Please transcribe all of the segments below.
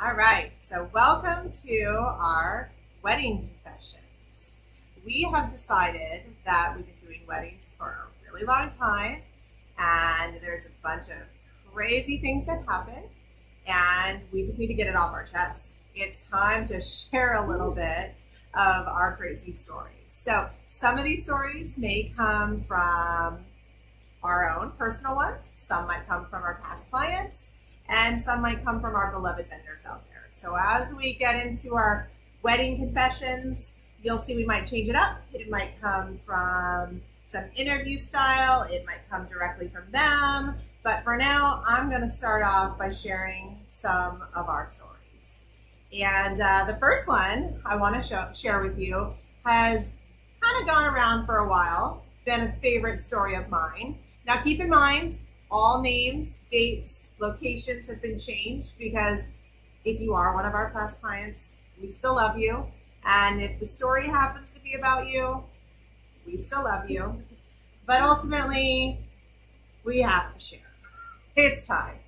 All right, so welcome to our wedding confessions. We have decided that we've been doing weddings for a really long time, and there's a bunch of crazy things that happen, and we just need to get it off our chest. It's time to share a little bit of our crazy stories. So, some of these stories may come from our own personal ones, some might come from our past clients, and some might come from our beloved vendors out there. So as we get into our wedding confessions, you'll see we might change it up. It might come from some interview style, it might come directly from them. But for now, I'm going to start off by sharing some of our stories. And the first one I want to share with you has kind of gone around for a while, been a favorite story of mine. Now, keep in mind, all names, dates, locations have been changed because if you are one of our past clients, we still love you. And if the story happens to be about you, we still love you. But ultimately, we have to share. It's time.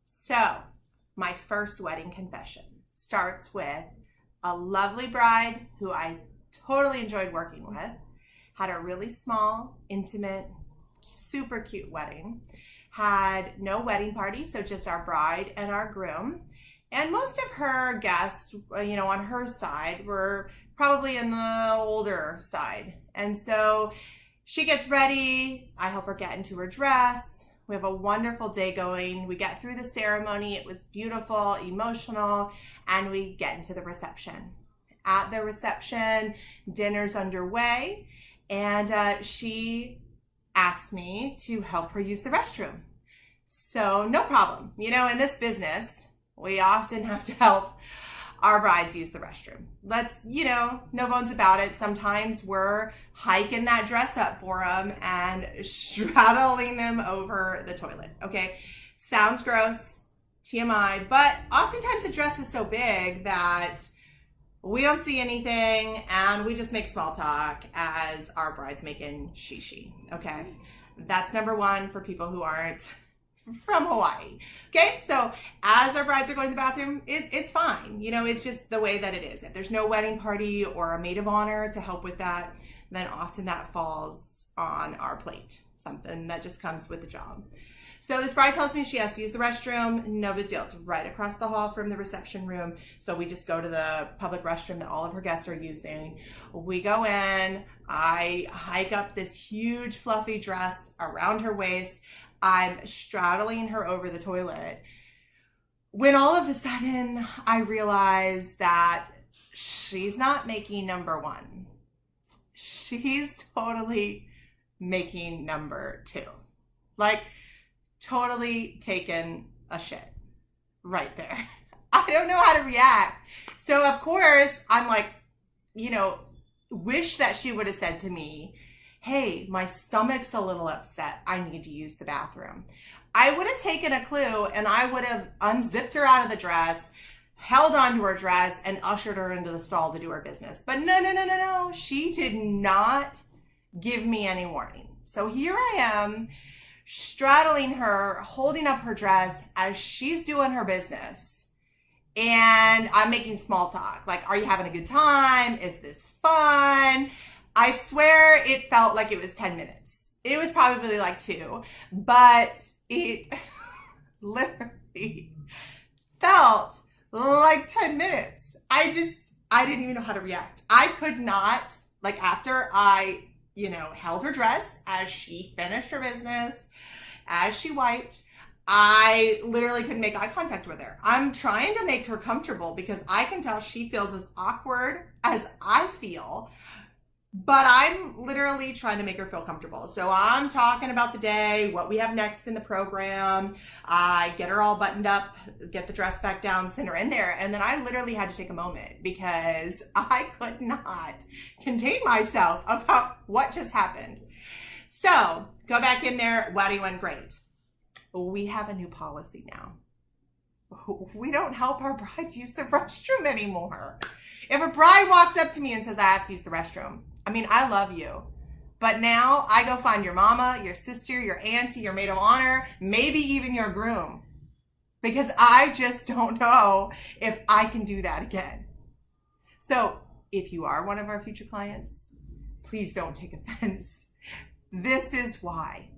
So, my first wedding confession starts with a lovely bride who I totally enjoyed working with. Had a really small, intimate, super cute wedding. Had no wedding party, so just our bride and our groom. And most of her guests, on her side were probably in the older side. And so she gets ready. I help her get into her dress. We have a wonderful day going. We get through the ceremony. It was beautiful, emotional, and we get into the reception. At the reception, dinner's underway. And she asked me to help her use the restroom. So no problem. In this business, we often have to help our brides use the restroom. No bones about it. Sometimes we're hiking that dress up for them and straddling them over the toilet. Okay. Sounds gross, TMI, but oftentimes the dress is so big that we don't see anything and we just make small talk as our bride's making shishi. Okay. That's number one for people who aren't from Hawaii. Okay. So as our brides are going to the bathroom, it's fine. It's just the way that it is. If there's no wedding party or a maid of honor to help with that, then often that falls on our plate. Something that just comes with the job. So this bride tells me she has to use the restroom. No big deal. It's right across the hall from the reception room. So we just go to the public restroom that all of her guests are using. We go in. I hike up this huge fluffy dress around her waist. I'm straddling her over the toilet. When all of a sudden I realize that she's not making number one. She's totally making number two. Totally taken a shit right there. I don't know how to react. So of course I'm wish that she would have said to me, hey, my stomach's a little upset. I need to use the bathroom. I would have taken a clue and I would have unzipped her out of the dress, held onto her dress and ushered her into the stall to do her business. But no. She did not give me any warning. So here I am, straddling her, holding up her dress as she's doing her business. And I'm making small talk. Are you having a good time? Is this fun? I swear it felt like it was 10 minutes. It was probably 2, but it literally felt like 10 minutes. I didn't even know how to react. I could not, after I, held her dress as she finished her business, as she wiped, I literally couldn't make eye contact with her. I'm trying to make her comfortable because I can tell she feels as awkward as I feel, but I'm literally trying to make her feel comfortable. So I'm talking about the day, what we have next in the program. I get her all buttoned up, get the dress back down, send her in there. And then I literally had to take a moment because I could not contain myself about what just happened. So go back in there. Wedding went great. We have a new policy now. We don't help our brides use the restroom anymore. If a bride walks up to me and says, I have to use the restroom, I love you. But now I go find your mama, your sister, your auntie, your maid of honor, maybe even your groom. because I just don't know if I can do that again. So if you are one of our future clients, please don't take offense. This is why.